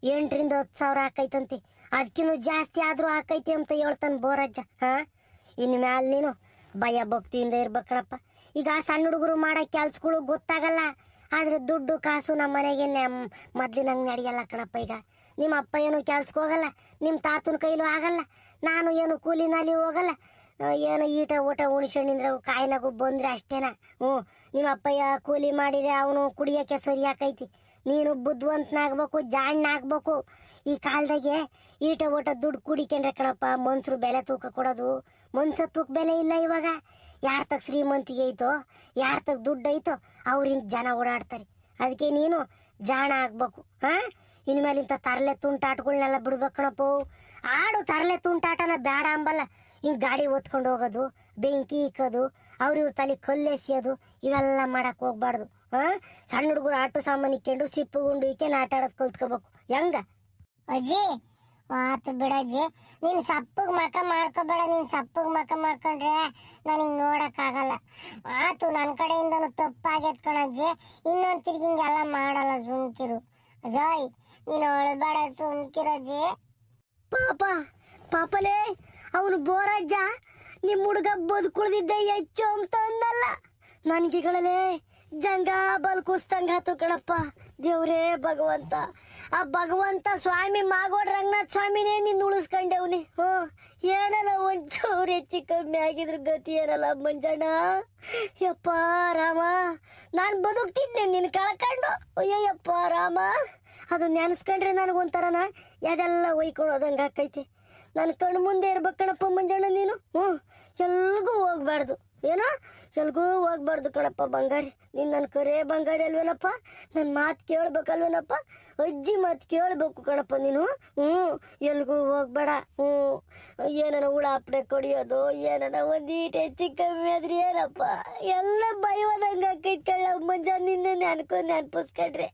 8,000 10,000 ಹಾಕೈತಂತೆ, ಅದಕ್ಕಿನ್ನೂ ಜಾಸ್ತಿ ಆದ್ರೂ ಹಾಕೈತಿ ಅಂತ ಹೇಳ್ತಾನೆ ಬೋರಜ್ಜ. ಇನ್ನು ಮ್ಯಾಲ ನೀನು ಭಯ ಭಕ್ತಿಯಿಂದ ಇರ್ಬೇಕಣಪ್ಪ. ಈಗ ಸಣ್ಣ ಹುಡುಗರು ಮಾಡೋ ಕೆಲ್ಸಗಳು ಗೊತ್ತಾಗಲ್ಲ, ಆದ್ರೆ ದುಡ್ಡು ಕಾಸು ನಮ್ಮ ಮನೆಗೆ ಮೊದ್ಲಿನಂಗೆ ನಡೆಯಲ್ಲ ಕಣಪ್ಪ. ಈಗ ನಿಮ್ಮ ಅಪ್ಪ ಏನು ಕೆಲ್ಸಕ್ಕೆ ಹೋಗಲ್ಲ, ನಿಮ್ಮ ತಾತನ ಕೈಲೂ ಆಗಲ್ಲ, ನಾನು ಏನು ಕೂಲಿ ನಾಲಿ ಹೋಗಲ್ಲ, ಏನೋ ಈಟ ಊಟ ಉಣಿಸ್ಕೊಂಡಿದ್ರೆ ಕಾಯಿನಾಗು ಬಂದ್ರೆ ಅಷ್ಟೇನ. ನಿಮ್ಮ ಅಪ್ಪಯ್ಯ ಕೂಲಿ ಮಾಡಿದ್ರೆ ಅವನು ಕುಡಿಯೋಕೆ ಸರಿ ಹಾಕೈತಿ. ನೀನು ಬುದ್ಧಿವಂತನಾಗ್ಬೇಕು, ಜಾಣ್ಣಾಗ್ಬೇಕು. ಈ ಕಾಲದಾಗೆ ಈಟ ಊಟ ದುಡ್ಡು ಕುಡಿಕೊಂಡ್ರೆ ಕಣಪ್ಪ ಮನ್ಸರು ಬೆಲೆ ತೂಕ ಕೊಡೋದು. ಮನ್ಸ ತೂಕ ಬೆಲೆ ಇಲ್ಲ ಇವಾಗ. ಯಾರ ತಗ ಶ್ರೀಮಂತಿಗೆ ಐತೋ, ಯಾರ ತಗ ದುಡ್ಡು ಐತೋ ಅವ್ರಿಂದ ಜನ ಓಡಾಡ್ತಾರೆ. ಅದಕ್ಕೆ ನೀನು ಜಾಣ ಆಗ್ಬೇಕು. ಇನ್ಮೇಲೆ ಇಂಥ ತರಲೆ ತುಂಟಾಟಗಳನ್ನೆಲ್ಲ ಬಿಡ್ಬೇಕು ಕಣಪ್ಪ. ಆಡು ತರಲೆ ತುಂಟಾಟನ ಬೇಡ ಅಂಬಲ್ಲ. ಹಿಂಗೆ ಗಾಡಿ ಓದ್ಕೊಂಡು ಹೋಗೋದು, ಬೆಂಕಿ ಇಕ್ಕೋದು, ಅವ್ರಿವ್ರ ತಲೆ ಕಲ್ಲೆಸಿಯೋದು, ಇವೆಲ್ಲ ಮಾಡಕ್ ಹೋಗ್ಬಾರ್ದು. ಸಣ್ಣ ಹುಡುಗರು ಆಟೋ ಸಾಮಾನು ಇಕ್ಕೊಂಡು ಸಿಪ್ಪು ಗುಂಡು ಇಕ್ಕೊಂಡು ಆಟ ಆಡೋದು ಕಲ್ತ್ಕೋಬೇಕು. ಹೆಂಗ ಅಜ್ಜಿ? ಆತು ಬಿಡಜ್ಜಿ, ನೀನು ಸಪ್ಪಗೆ ಮಕ ಮಾಡ್ಕೋಬೇಡ. ನೀನು ಸಪ್ಪಗೆ ಮಕ ಮಾಡ್ಕೊಂಡ್ರೆ ನನಗೆ ನೋಡಕ್ಕಾಗಲ್ಲ. ಆತು, ನನ್ನ ಕಡೆಯಿಂದನೂ ತಪ್ಪಾಗೈತ್ ಕಣಜ್ಜಿ. ಇನ್ನೊಂದು ತಿರ್ಗಿ ಹಿಂಗೆಲ್ಲ ಮಾಡಲ್ಲ, ಸುಮ್ಕಿರು. ಅಜಯ್, ನೀನು ಅಳಬೇಡ, ಸುಮ್ಕಿರಜ್ಜಿ. ಪಾಪಲೇ, ಅವನು ಬೋರಜ್ಜ ನಿಮ್ಮ ಹುಡುಗ ಬದುಕುಳಿದಿದ್ದೆ ಹೆಚ್ಚು ಅಂತ ಅಂದಲ್ಲ. ನನ್ಗಿಗಳೇ ಜಂಗ ಬಲ್ಕುಸ್ತಂಗ ಆತು ಕಣಪ್ಪ. ದೇವ್ರೇ ಭಗವಂತ, ಆ ಭಗವಂತ ಸ್ವಾಮಿ ಮಾಗೋಡ್ ರಂಗನಾಥ್ ಸ್ವಾಮಿನೇ ನಿನ್ನ ಉಳಿಸ್ಕೊಂಡವ್ನಿ. ಏನಲ್ಲ ಒಂಚೂರು ಹೆಚ್ಚು ಕಮ್ಮಿ ಆಗಿದ್ರು ಗತಿ ಏನಲ್ಲ ಮಂಜಣ್ಣ. ಯಪ್ಪ ರಾಮ, ನಾನು ಬದುಕ್ತಿದ್ದೆ ನಿನ್ನ ಕಳ್ಕೊಂಡು. ಅಯ್ಯಯ್ಯಪ್ಪ ರಾಮ, ಅದು ನೆನೆಸ್ಕೊಂಡ್ರೆ ನನಗೊಂಥರನ ಅದೆಲ್ಲ ಒಯ್ಕೊಳ್ಳೋದಂಗೆ ಆಕೈತಿ. ನನ್ನ ಕಣ್ಣು ಮುಂದೆ ಇರ್ಬೇಕು ಕಣಪ್ಪ ಮಂಜಣ್ಣ ನೀನು. ಎಲ್ಗೂ ಹೋಗ್ಬಾರ್ದು, ಏನೋ ಎಲ್ಗೂ ಹೋಗ್ಬಾರ್ದು ಕಣಪ್ಪ ಬಂಗಾರಿ. ನೀನು ನನ್ನ ಕರೇ ಬಂಗಾರಿ ಅಲ್ವೇನಪ್ಪ? ನನ್ನ ಮಾತು ಕೇಳ್ಬೇಕಲ್ವೇನಪ್ಪ? ಅಜ್ಜಿ ಮಾತು ಕೇಳಬೇಕು ಕಣಪ್ಪ ನೀನು. ಎಲ್ಗೂ ಹೋಗ್ಬೇಡ. ಏನನ ಹುಳ ಹಪ್ಪಡೆ ಕೊಡಿಯೋದು, ಏನನ ಒಂದೀಟೆ ಹೆಚ್ಚು ಕಮ್ಮಿ ಆದ್ರಿ ಏನಪ್ಪ ಎಲ್ಲ ಭಯವಾದಂಗೆ ಆಕೈತಿ ಕಳ್ಳ ಮಂಜ. ನಿನ್ನ ನೆನ್ಪಿಸ್ಕೊಂಡ್ರೆ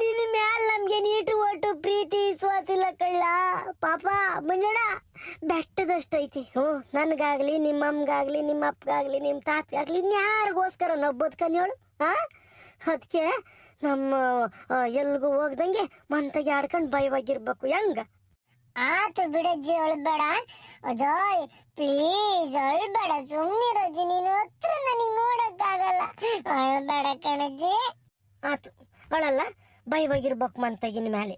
ನಿನ್ನ ಮ್ಯಾಲ ನಮ್ಗೆ ನೀಟು ಒಟ್ಟು ಪ್ರೀತಿ ವಿಶ್ವಾಸ ಇಲ್ಲ ಕಳ್ಳ. ಪಾಪ ಮಂಜಣ್ಣ ಬೆಟ್ಟದಷ್ಟೈತಿ. ನನ್ಗಾಗ್ಲಿ, ನಿಮ್ಮಮ್ಮಗಾಗ್ಲಿ, ನಿಮ್ಮ ಅಪ್ಪಗಾಗ್ಲಿ, ನಿಮ್ಮ ತಾತಗಾಗ್ಲಿ, ಇನ್ಯಾರಿಗೋಸ್ಕರ ನಾವು ಬದುಕನ್ಯೋಳು. ಅದಕ್ಕೆ ನಮ್ಮ ಎಲ್ಗೂ ಹೋಗ್ದಂಗೆ ಮಂತಾಗಿ ಆಡ್ಕೊಂಡು ಭಯವಾಗಿರ್ಬೇಕು. ಹೆಂಗ? ಆತು ಬಿಡಜ್ಜಿ, ಅಳ್ಬೇಡ. ಅಜಯ್ ಪ್ಲೀಸ್ ಅಳ್ಬೇಡ, ಸುಮ್ಮನಿರಜ್ಜಿ. ನೀನು ಹತ್ರ ನನಗೆ ನೋಡಕ್ಕಾಗಲ್ಲ, ಅಳ್ಬೇಡ ಕಣಜ್ಜಿ. ಆತು, ಅಳಲ್ಲ, ಭಯವಾಗಿರ್ಬೇಕು ಮಂತಾಗಿನ ಮೇಲೆ.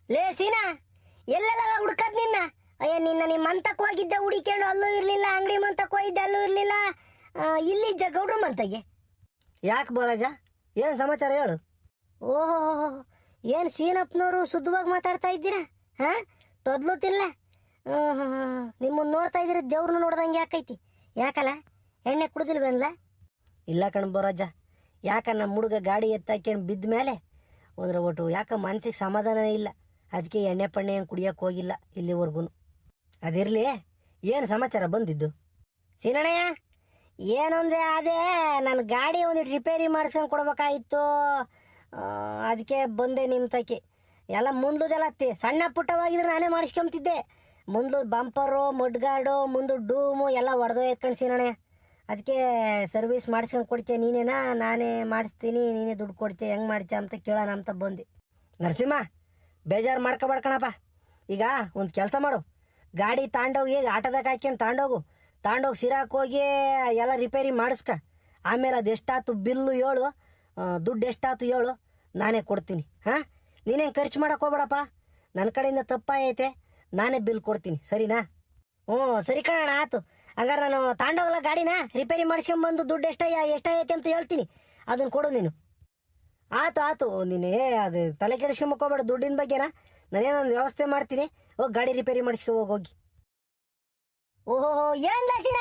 ಲೇ ಸೀನಾ, ಎಲ್ಲೆಲ್ಲ ಹುಡ್ಕದ್ ನಿನ್ನ? ಅಯ್ಯ, ನಿಮ್ಮ ಮಂತಕ್ಕೆ ಹೋಗಿದ್ದೆ ಹುಡಿಕೊಂಡು, ಅಲ್ಲೂ ಇರ್ಲಿಲ್ಲ. ಅಂಗಡಿ ಮಂತಕ್ಕೆ ಹೋಗಿದ್ದೆ, ಅಲ್ಲೂ ಇರ್ಲಿಲ್ಲ. ಇಲ್ಲಿ ಗೌಡ್ರ ಮಂತಗೆ ಯಾಕೆ ಬೋರಾಜ, ಏನು ಸಮಾಚಾರ ಹೇಳು. ಓಹೋ, ಏನು ಸೀನಪ್ಪನವರು ಶುದ್ಧವಾಗಿ ಮಾತಾಡ್ತಾ ಇದ್ದೀರಾ? ತೊದ್ಲುತ್ತಿಲ್ಲ. ನಿಮ್ಮನ್ನ ನೋಡ್ತಾ ಇದ್ದೀರ ದೇವ್ರನ್ನ ನೋಡ್ದಂಗೆ ಯಾಕೈತಿ? ಯಾಕಲ್ಲ, ಎಣ್ಣೆ ಕುಡ್ದಿಲ್ವೇನಲ್ಲ? ಇಲ್ಲ ಕಣ್ ಬೋರಾಜ, ಯಾಕ ನಮ್ಮ ಹುಡುಗ ಗಾಡಿ ಎತ್ತಾಕೊಂಡು ಬಿದ್ದ ಮೇಲೆ ಹೋದ್ರೆ ಒಟ್ಟು ಯಾಕೆ ಮನ್ಸಿಗೆ ಸಮಾಧಾನ ಇಲ್ಲ. ಅದಕ್ಕೆ ಎಣ್ಣೆ ಪಣ್ಣೆ ಏನು ಕುಡಿಯೋಕೆ ಹೋಗಿಲ್ಲ ಇಲ್ಲಿವರೆಗೂ. ಅದಿರಲಿ, ಏನು ಸಮಾಚಾರ ಬಂದಿದ್ದು? ಸೀನಣ್ಣಯ್ಯ, ಏನು ಅಂದರೆ ಅದೇ ನನ್ನ ಗಾಡಿ ಒಂದಿಟ್ಟು ರಿಪೇರಿ ಮಾಡಿಸ್ಕೊಂಡು ಕೊಡ್ಬೇಕಾಗಿತ್ತು. ಅದಕ್ಕೆ ಬಂದೆ ನಿಮ್ಮ ತಕ್ಕೆ. ಎಲ್ಲ ಮುಂದೆಲ್ಲ ಸಣ್ಣ ಪುಟ್ಟವಾಗಿದ್ರೆ ನಾನೇ ಮಾಡಿಸ್ಕೊಂತಿದ್ದೆ. ಮುಂದೆ ಬಂಪರು, ಮಡ್ಗಾಡು, ಮುಂದೆ ಡೂಮು ಎಲ್ಲ ಒಡೆದೋಯ್ಕೊಂಡು ಸೀನಣ್ಣಯ್ಯ. ಅದಕ್ಕೆ ಸರ್ವಿಸ್ ಮಾಡಿಸ್ಕೊಂಡು ಕೊಡ್ತೀಯ ನೀನೇನಾ, ನಾನೇ ಮಾಡಿಸ್ತೀನಿ, ನೀನೇ ದುಡ್ಡು ಕೊಡ್ತೀಯ, ಹೆಂಗೆ ಮಾಡ್ತೀಯ ಅಂತ ಕೇಳೋಣ ಅಂತ ಬಂದೆ. ನರಸಿಂಹ, ಬೇಜಾರು ಮಾಡ್ಕೊಬೇಡ್ಕಣಪ್ಪ. ಈಗ ಒಂದು ಕೆಲಸ ಮಾಡು, ಗಾಡಿ ತಾಂಡೋಗಿ ಆಟೋದಾಗ ಹಾಕ್ಕೊಂಡು ತಾಂಡೋಗು. ತಾಂಡೋಗಿ ಸಿರಾಕ್ ಹೋಗಿ ಎಲ್ಲ ರಿಪೇರಿ ಮಾಡಿಸ್ಕ. ಆಮೇಲೆ ಅದು ಎಷ್ಟಾಯ್ತು ಬಿಲ್ಲು ಹೇಳು, ದುಡ್ಡು ಎಷ್ಟಾಯ್ತು ಹೇಳು, ನಾನೇ ಕೊಡ್ತೀನಿ. ಹಾಂ, ನೀನೇನು ಖರ್ಚು ಮಾಡಕ್ಕೆ ಹೋಗ್ಬೇಡಪ್ಪ, ನನ್ನ ಕಡೆಯಿಂದ ತಪ್ಪಾಯೈತೆ, ನಾನೇ ಬಿಲ್ ಕೊಡ್ತೀನಿ, ಸರಿನಾ? ಹ್ಞೂ ಸರಿ ಕಣಣ್ಣ, ಆಯ್ತು. ಹಂಗಾರೆ ನಾನು ತಾಂಡೋಗಲ್ಲ ಗಾಡಿನ ರಿಪೇರಿ ಮಾಡಿಸ್ಕೊಂಬಂದು ದುಡ್ಡು ಎಷ್ಟಾಗೈತೆ ಅಂತ ಹೇಳ್ತೀನಿ, ಅದನ್ನು ಕೊಡು ನೀನು. ಆಯ್ತು ನೀನು ಅದು ತಲೆ ಕೆಡಿಸ್ಕೊಂಬಕೋಬೇಡ ದುಡ್ಡಿನ ಬಗ್ಗೆನಾ, ನಾನೇನೊಂದು ವ್ಯವಸ್ಥೆ ಮಾಡ್ತೀನಿ. ಹೋಗಿ ಗಾಡಿ ರಿಪೇರಿ ಮಾಡಿಸ್ಕೊ ಹೋಗಿ. ಓಹೋ ಏನ್ ಲಸಿನ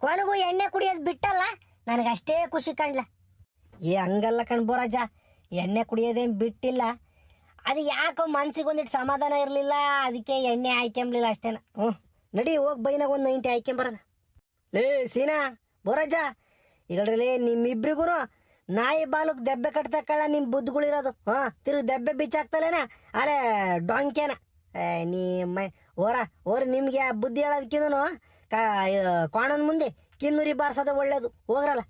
ಕೊನೆಗೂ ಎಣ್ಣೆ ಕುಡಿಯೋದು ಬಿಟ್ಟಲ್ಲ, ನನಗಷ್ಟೇ ಖುಷಿ ಕಾಣ್ಲ. ಹಂಗಲ್ಲ ಕಣ್ಬೋರಾಜ, ಎಣ್ಣೆ ಕುಡಿಯೋದೇನು ಬಿಟ್ಟಿಲ್ಲ, ಅದು ಯಾಕೋ ಮನ್ಸಿಗೆ ಒಂದಿಟ್ಟು ಸಮಾಧಾನ ಇರಲಿಲ್ಲ, ಅದಕ್ಕೆ ಎಣ್ಣೆ ಹಾಕ್ಯಂಬ್ಲಿಲ್ಲ ಅಷ್ಟೇನ. ಹ್ಞೂ ನಡಿ, ಹೋಗಿ ಬೈನಾಗ ಒಂದು 90 ಹಾಕ್ಯಂಬರೋಣ. ಲೇ ಸೀನಾ, ಬೋರಾಜ, ಇಲ್ರಿ ನಿಮ್ಮಿಬ್ರಿಗೂ ನಾಯಿ ಬಾಲಕ್ ದೆಬ್ಬೆ ಕಟ್ತಕ್ಕಳ ನಿಮ್ಮ ಬುದ್ಧಿಗಳಿರೋದು. ಹಾಂ, ತಿರುಗಿ ದೆಬ್ಬೆ ಬಿಚ್ಚಾಕ್ತಲೇನ ಅರೆ ಡೊಂಕೇನ ನೀ ಓರ್ ನಿಮ್ಗೆ ಬುದ್ಧಿ ಹೇಳೋದಕ್ಕಿಂತ ಕೋಣನ ಮುಂದೆ ಕಿನ್ನೂರಿ ಬಾರ್ಸೋದು ಒಳ್ಳೇದು. ಹೋಗ್ರಲ್ಲ.